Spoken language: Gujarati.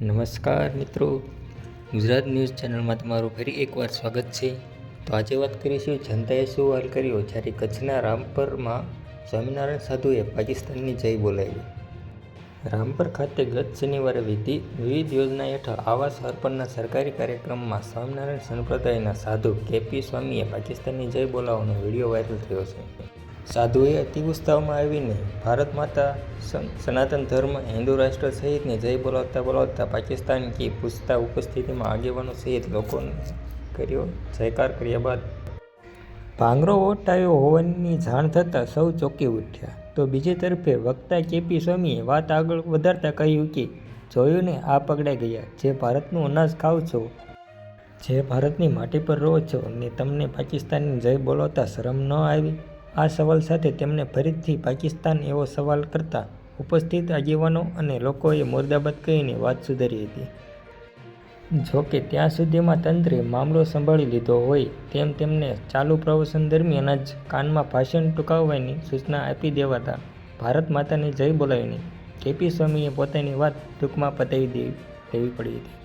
નમસ્કાર મિત્રો, ગુજરાત ન્યૂઝ ચેનલમાં તમારું ફરી એકવાર સ્વાગત છે। તો આજે વાત કરીશું જનતાએ શું હાલ કર્યો જ્યારે કચ્છના રામપરમાં સ્વામિનારાયણ સાધુએ પાકિસ્તાનની જય બોલાવી। રામપર ખાતે ગત શનિવારે વિવિધ યોજના હેઠળ આવાસ અર્પણના સરકારી કાર્યક્રમમાં સ્વામિનારાયણ સંપ્રદાયના સાધુ કેપી સ્વામીએ પાકિસ્તાનની જય બોલાવવાનો વિડીયો વાયરલ થયો છે। સાધુએ અતિ ઉત્સાહમાં આવીને ભારત માતા, સનાતન ધર્મ, હિન્દુ રાષ્ટ્ર સહિતની જય બોલાવતા પાકિસ્તાન કી પૂછતા ઉપસ્થિતિમાં આગેવાનો સહિત લોકોને કર્યો જયકાર કર્યા બાદ ભાંગરો વોટ આવ્યો હોવાની જાણ થતાં સૌ ચોંકી ઉઠ્યા। તો બીજી તરફે વક્તા કેપી સ્વામીએ વાત આગળ વધારતા કહ્યું કે જોયું ને, આ પકડાઈ ગયા, જે ભારતનું અનાજ ખાવ છો, જે ભારતની માટી પર રહો છો ને તમને પાકિસ્તાનની જય બોલાવતા શરમ ન આવી। આ સવાલ સાથે તેમણે ફરીથી પાકિસ્તાન એવો સવાલ કરતા ઉપસ્થિત આગેવાનો અને લોકોએ મુર્દાબાદ કહીને વાત સુધારી હતી। જોકે ત્યાં સુધીમાં તંત્રે મામલો સંભાળી લીધો હોય તેમ તેમને ચાલુ પ્રવચન દરમિયાન જ કાનમાં ભાષણ ટૂંકાવવાની સૂચના આપી દેવાતા ભારત માતાની જય બોલાવીને કેપી સ્વામીએ પોતાની વાત ટૂંકમાં પતાવી દેવી પડી હતી।